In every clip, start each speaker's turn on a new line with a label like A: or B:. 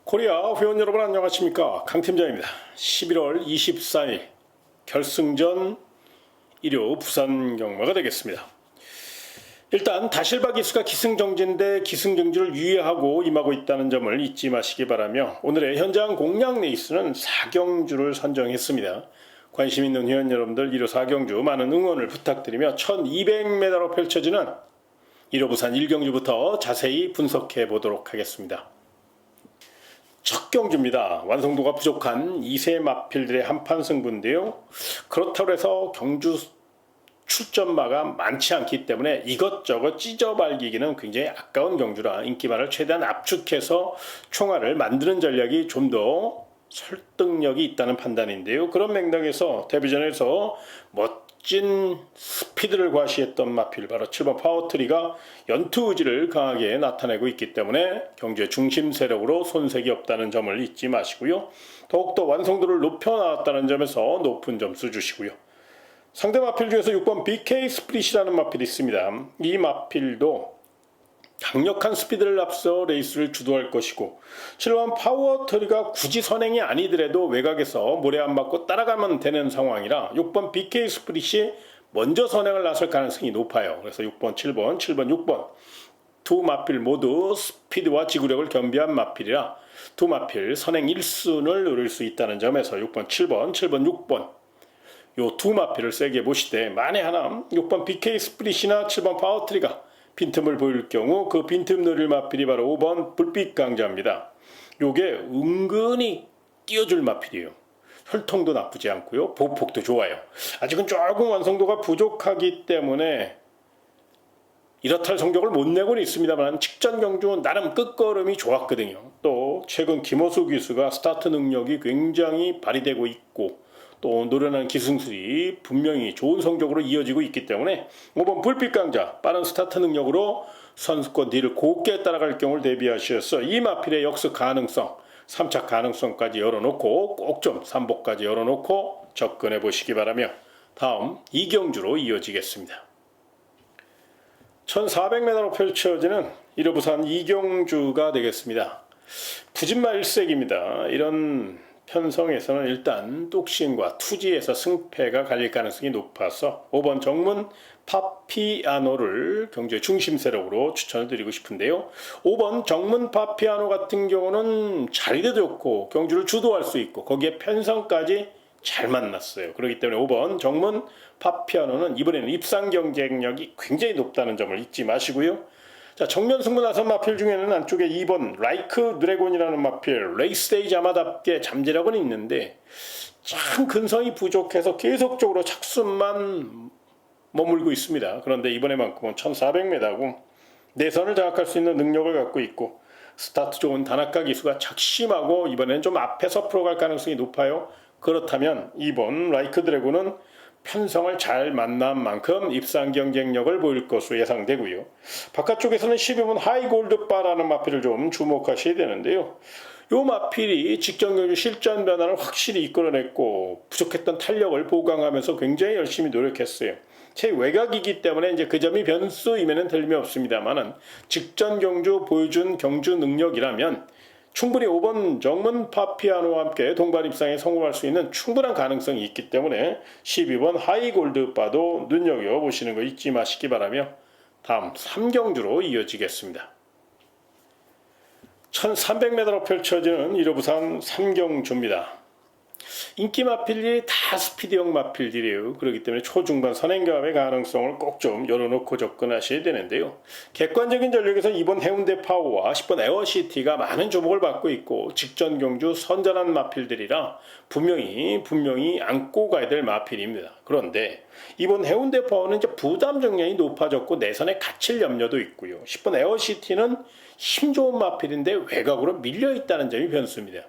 A: 코리아 회원 여러분 안녕하십니까, 강팀장입니다. 11월 24일 결승전 1호 부산 경마가 되겠습니다. 일단 다실바 기수가 기승정지인데 기승정지를 유의하고 임하고 있다는 점을 잊지 마시기 바라며, 오늘의 현장 공략 레이스는 4경주를 선정했습니다. 관심 있는 회원 여러분들 1호 4경주 많은 응원을 부탁드리며 1200m로 펼쳐지는 1호 부산 1경주부터 자세히 분석해 보도록 하겠습니다. 첫 경주입니다. 완성도가 부족한 2세 마필들의 한판 승부인데요. 그렇다고 해서 경주 출전마가 많지 않기 때문에 이것저것 찢어발기기는 굉장히 아까운 경주라 인기만을 최대한 압축해서 총알을 만드는 전략이 좀 더 설득력이 있다는 판단인데요. 그런 맥락에서 데뷔전에서 멋진 스피드를 과시했던 마필, 바로 7번 파워트리가 연투 의지를 강하게 나타내고 있기 때문에 경주의 중심 세력으로 손색이 없다는 점을 잊지 마시고요. 더욱더 완성도를 높여 나왔다는 점에서 높은 점수 주시고요. 상대 마필 중에서 6번 BK 스프릿이라는 마필이 있습니다. 이 마필도 강력한 스피드를 앞서 레이스를 주도할 것이고, 7번 파워터리가 굳이 선행이 아니더라도 외곽에서 모래 안 맞고 따라가면 되는 상황이라 6번 BK 스프릿이 먼저 선행을 나설 가능성이 높아요. 그래서 6번, 7번, 7번, 6번 두 마필 모두 스피드와 지구력을 겸비한 마필이라 두 마필 선행 1순을 노릴 수 있다는 점에서 6번, 7번, 7번, 6번 요 두 마필을 세게 보시되, 만에 하나 6번 BK 스프릿이나 7번 파워트리가 빈틈을 보일 경우 그 빈틈 노릴 마필이 바로 5번 불빛 강자입니다. 요게 은근히 띄워줄 마필이에요. 혈통도 나쁘지 않고요, 보폭도 좋아요. 아직은 조금 완성도가 부족하기 때문에 이렇다 할 성적을 못 내고는 있습니다만, 직전 경주 나름 끝걸음이 좋았거든요. 또 최근 김호수 기수가 스타트 능력이 굉장히 발휘되고 있고, 또 노련한 기승술이 분명히 좋은 성적으로 이어지고 있기 때문에 5번 불빛 강자 빠른 스타트 능력으로 선수권 뒤를 곱게 따라갈 경우를 대비하셔서 이 마필의 역습 가능성, 3차 가능성까지 열어놓고 꼭 좀 3복까지 열어놓고 접근해 보시기 바라며 다음 2경주로 이어지겠습니다. 1400m로 펼쳐지는 1호 부산 2경주가 되겠습니다. 부진마 1색입니다. 이런 편성에서는 일단 똑신과 투지에서 승패가 갈릴 가능성이 높아서 5번 정문 파피아노를 경주의 중심 세력으로 추천을 드리고 싶은데요. 5번 정문 파피아노 같은 경우는 자리도 좋고 경주를 주도할 수 있고 거기에 편성까지 잘 만났어요. 그렇기 때문에 5번 정문 파피아노는 이번에는 입상 경쟁력이 굉장히 높다는 점을 잊지 마시고요. 자, 정면 승부 나선 마필 중에는 안쪽에 2번 라이크 드래곤이라는 마필, 레이스데이 자마답게 잠재력은 있는데 참 근성이 부족해서 계속적으로 착순만 머물고 있습니다. 그런데 이번에만큼은 1400m고 내선을 장악할 수 있는 능력을 갖고 있고 스타트 좋은 다나카 기수가 작심하고 이번에는 좀 앞에서 풀어갈 가능성이 높아요. 그렇다면 2번 라이크 드래곤은 편성을 잘 만난 만큼 입상 경쟁력을 보일 것으로 예상되고요. 바깥쪽에서는 12번 하이골드바라는 마필을 좀 주목하셔야 되는데요. 이 마필이 직전 경주 실전 변화를 확실히 이끌어냈고 부족했던 탄력을 보강하면서 굉장히 열심히 노력했어요. 제 외곽이기 때문에 이제 그 점이 변수임에는 틀림없습니다만은 직전 경주 보여준 경주 능력이라면 충분히 5번 정문 파피아노와 함께 동반 입상에 성공할 수 있는 충분한 가능성이 있기 때문에 12번 하이골드바도 눈여겨보시는 거 잊지 마시기 바라며 다음 3경주로 이어지겠습니다. 1300m로 펼쳐지는 1호 부산 3경주입니다. 인기 마필들이 다 스피드형 마필들이에요. 그렇기 때문에 초중반 선행감의 가능성을 꼭 좀 열어놓고 접근하셔야 되는데요. 객관적인 전력에서 2번 해운대 파워와 10번 에어시티가 많은 주목을 받고 있고 직전 경주 선전한 마필들이라 분명히 안고 가야 될 마필입니다. 그런데 이번 해운대 파워는 이제 부담 정량이 높아졌고 내선에 갇힐 염려도 있고요. 10번 에어시티는 힘 좋은 마필인데 외곽으로 밀려있다는 점이 변수입니다.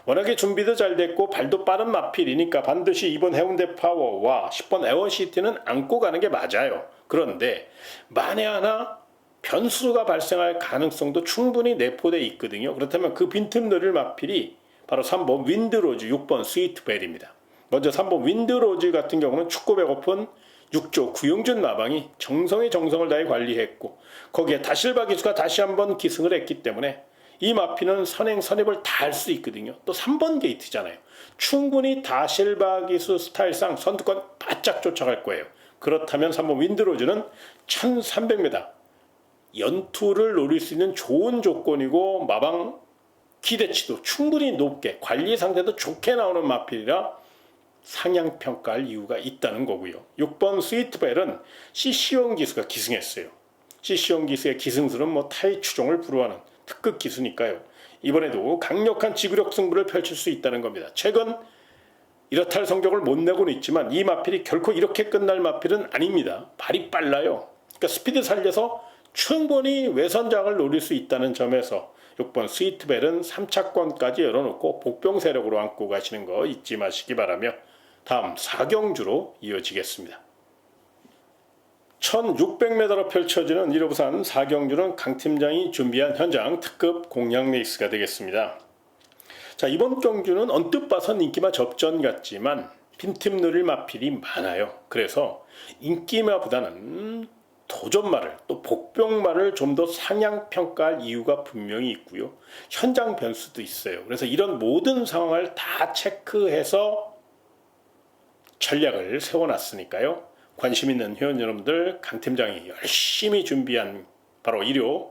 A: 워낙에 준비도 잘 됐고 발도 빠른 마필이니까 반드시 2번 해운대 파워와 10번 에어시티는 안고 가는 게 맞아요. 그런데 만에 하나 변수가 발생할 가능성도 충분히 내포되어 있거든요. 그렇다면 그 빈틈 노릴 마필이 바로 3번 윈드로즈, 6번 스위트벨입니다. 먼저 3번 윈드로즈 같은 경우는 축구 배고픈 6조 구용준 마방이 정성의 정성을 다해 관리했고 거기에 다실바 기수가 다시 한번 기승을 했기 때문에 이 마피는 선행 선입을 다 할 수 있거든요. 또 3번 게이트잖아요. 충분히 다실바 기수 스타일상 선두권 바짝 쫓아갈 거예요. 그렇다면 3번 윈드로즈는 1300m 연투를 노릴 수 있는 좋은 조건이고 마방 기대치도 충분히 높게 관리 상태도 좋게 나오는 마필이라 상향평가할 이유가 있다는 거고요. 6번 스위트벨은 시시온 기수가 기승했어요. 시시온 기수의 기승술은 타이 추종을 불허하는 특급 기수니까요. 이번에도 강력한 지구력 승부를 펼칠 수 있다는 겁니다. 최근 이렇다 할 성적을 못 내고는 있지만 이 마필이 결코 이렇게 끝날 마필은 아닙니다. 발이 빨라요. 그러니까 스피드 살려서 충분히 외선장을 노릴 수 있다는 점에서 6번 스위트벨은 3차권까지 열어놓고 복병 세력으로 안고 가시는 거 잊지 마시기 바라며 다음 4경주로 이어지겠습니다. 1600m로 펼쳐지는 1호 부산 4경주는 강 팀장이 준비한 현장 특급 공략 레이스가 되겠습니다. 자, 이번 경주는 언뜻 봐선 인기마 접전 같지만 빈틈 누릴 마필이 많아요. 그래서 인기마보다는 도전마를 또 복병마를 좀 더 상향평가할 이유가 분명히 있고요. 현장 변수도 있어요. 그래서 이런 모든 상황을 다 체크해서 전략을 세워놨으니까요. 관심 있는 회원 여러분들 강 팀장이 열심히 준비한 바로 1호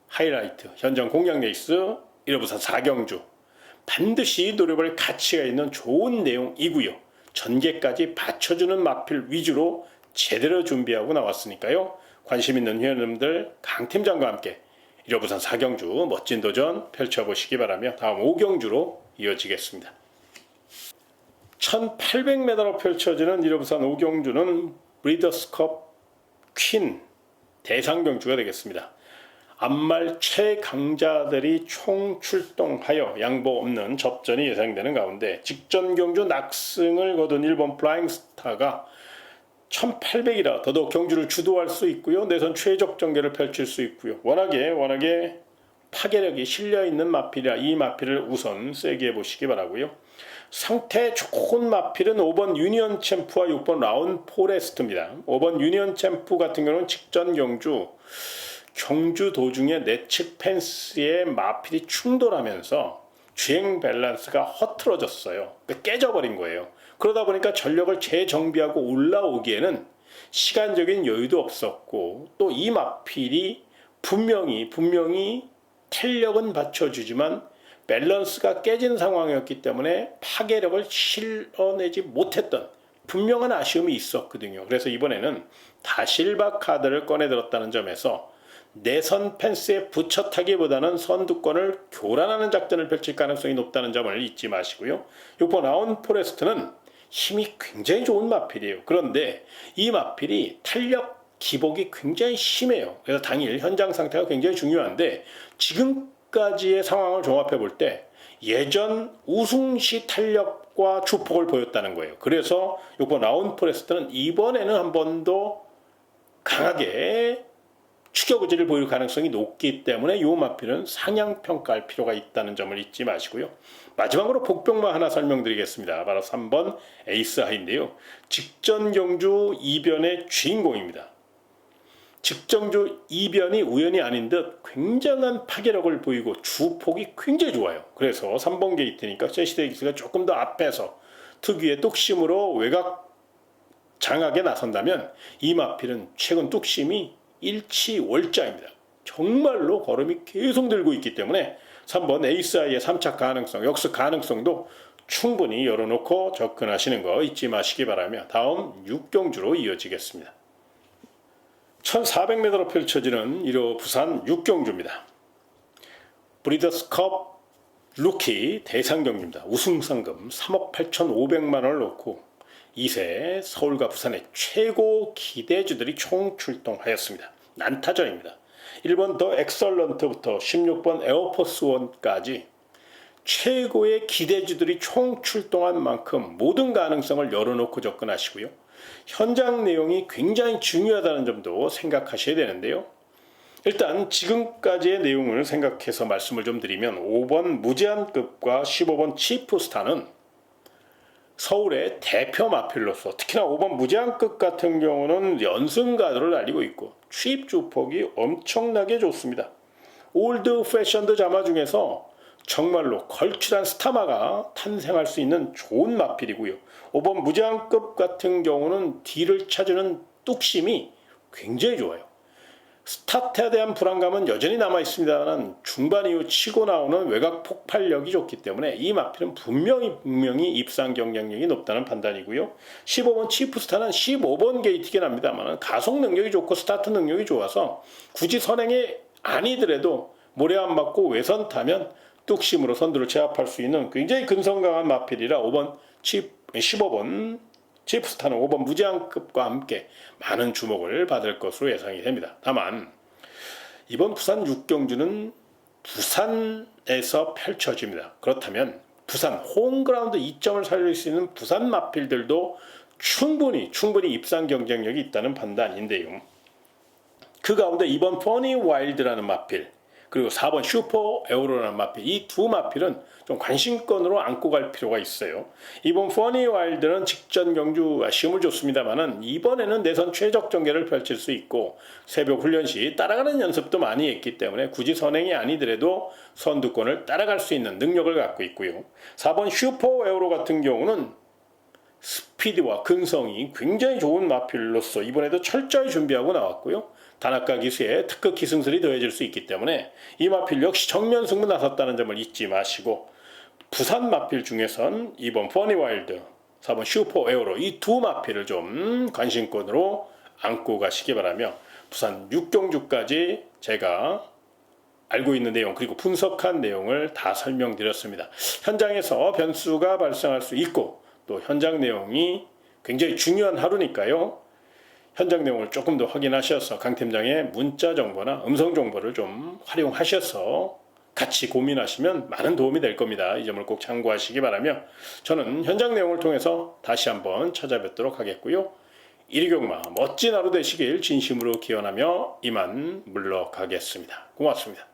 A: 하이라이트 현장 공략 레이스 1호 부산 4경주 반드시 노려볼 가치가 있는 좋은 내용이고요. 전개까지 받쳐주는 마필 위주로 제대로 준비하고 나왔으니까요. 관심 있는 회원 여러분들 강 팀장과 함께 1호 부산 4경주 멋진 도전 펼쳐보시기 바라며 다음 5경주로 이어지겠습니다. 1800m로 펼쳐지는 1호 부산 5경주는 브리더스컵 퀸 대상경주가 되겠습니다. 앞말 최강자들이 총출동하여 양보 없는 접전이 예상되는 가운데 직전 경주 낙승을 거둔 일본 플라잉스타가 1800이라 더더욱 경주를 주도할 수 있고요. 내선 최적 전개를 펼칠 수 있고요. 워낙에 파괴력이 실려있는 마필이라 이 마필을 우선 세게 해보시기 바라고요. 상태 좋은 마필은 5번 유니언 챔프와 6번 라운 포레스트입니다. 5번 유니언 챔프 같은 경우는 직전 경주 도중에 내측 펜스에 마필이 충돌하면서 주행 밸런스가 허틀어졌어요. 그러니까 깨져버린 거예요. 그러다 보니까 전력을 재정비하고 올라오기에는 시간적인 여유도 없었고 또 이 마필이 분명히 탄력은 받쳐주지만 밸런스가 깨진 상황이었기 때문에 파괴력을 실어내지 못했던 분명한 아쉬움이 있었거든요. 그래서 이번에는 다실바 카드를 꺼내들었다는 점에서 내선 펜스에 붙여타기보다는 선두권을 교란하는 작전을 펼칠 가능성이 높다는 점을 잊지 마시고요. 6번 라운 포레스트는 힘이 굉장히 좋은 마필이에요. 그런데 이 마필이 탄력 기복이 굉장히 심해요. 그래서 당일 현장 상태가 굉장히 중요한데 지금까지의 상황을 종합해 볼 때 예전 우승시 탄력과 주폭을 보였다는 거예요. 그래서 6번 라운 포레스트는 이번에는 한 번 더 강하게 추격 의지를 보일 가능성이 높기 때문에 이 마필은 상향평가할 필요가 있다는 점을 잊지 마시고요. 마지막으로 복병만 하나 설명드리겠습니다. 바로 3번 에이스하이인데요. 직전 경주 이변의 주인공입니다. 직전주 이변이 우연이 아닌 듯 굉장한 파괴력을 보이고 주폭이 굉장히 좋아요. 그래서 3번 게이트니까 제시대 기수가 조금 더 앞에서 특유의 뚝심으로 외곽 장악에 나선다면 이 마필은 최근 뚝심이 일치월장입니다. 정말로 걸음이 계속 들고 있기 때문에 3번 에이스아이의 3차 가능성, 역습 가능성도 충분히 열어놓고 접근하시는 거 잊지 마시기 바라며 다음 6경주로 이어지겠습니다. 1400m로 펼쳐지는 1호 부산 6경주입니다. 브리더스컵 루키 대상경주입니다. 우승상금 3억 8,500만 원을 놓고 2세 서울과 부산의 최고 기대주들이 총출동하였습니다. 난타전입니다. 1번 더 엑설런트부터 16번 에어포스원까지 최고의 기대주들이 총출동한 만큼 모든 가능성을 열어놓고 접근하시고요. 현장 내용이 굉장히 중요하다는 점도 생각하셔야 되는데요. 일단 지금까지의 내용을 생각해서 말씀을 좀 드리면 5번 무제한급과 15번 치프스타는 서울의 대표 마필로서 특히나 5번 무제한급 같은 경우는 연승 가도를 날리고 있고 추입 주폭이 엄청나게 좋습니다. 올드 패션드 자마 중에서 정말로 걸출한 스타마가 탄생할 수 있는 좋은 마필이고요. 5번 무제한급 같은 경우는 뒤를 찾는 뚝심이 굉장히 좋아요. 스타트에 대한 불안감은 여전히 남아 있습니다만 중반 이후 치고 나오는 외곽 폭발력이 좋기 때문에 이 마필은 분명히 입상 경쟁력이 높다는 판단이고요. 15번 치프스타는 15번 게이트긴 합니다만 가속 능력이 좋고 스타트 능력이 좋아서 굳이 선행이 아니더라도 모래 안 맞고 외선 타면 뚝심으로 선두를 제압할 수 있는 굉장히 근성 강한 마필이라 15번 치프스타는 5번 무제한급과 함께 많은 주목을 받을 것으로 예상이 됩니다. 다만 이번 부산 6경주는 부산에서 펼쳐집니다. 그렇다면 부산 홈그라운드 2점을 살릴 수 있는 부산 마필들도 충분히 입상 경쟁력이 있다는 판단인데요. 그 가운데 2번 퍼니 와일드라는 마필, 그리고 4번 슈퍼 에어로라는 마필, 이 두 마필은 좀 관심권으로 안고 갈 필요가 있어요. 이번 퍼니 와일드는 직전 경주 아쉬움을 줬습니다만은 이번에는 내선 최적 전개를 펼칠 수 있고 새벽 훈련 시 따라가는 연습도 많이 했기 때문에 굳이 선행이 아니더라도 선두권을 따라갈 수 있는 능력을 갖고 있고요. 4번 슈퍼 에어로 같은 경우는 스피드와 근성이 굉장히 좋은 마필로서 이번에도 철저히 준비하고 나왔고요. 단학과 기수에 특급 기승술이 더해질 수 있기 때문에 이 마필 역시 정면 승부 나섰다는 점을 잊지 마시고 부산 마필 중에선 2번 퍼니 와일드, 4번 슈퍼 에어로 이 두 마필을 좀 관심권으로 안고 가시기 바라며 부산 6경주까지 제가 알고 있는 내용 그리고 분석한 내용을 다 설명드렸습니다. 현장에서 변수가 발생할 수 있고 또 현장 내용이 굉장히 중요한 하루니까요. 현장 내용을 조금 더 확인하셔서 강 팀장의 문자 정보나 음성 정보를 좀 활용하셔서 같이 고민하시면 많은 도움이 될 겁니다. 이 점을 꼭 참고하시기 바라며 저는 현장 내용을 통해서 다시 한번 찾아뵙도록 하겠고요. 이리경마 멋진 하루 되시길 진심으로 기원하며 이만 물러가겠습니다. 고맙습니다.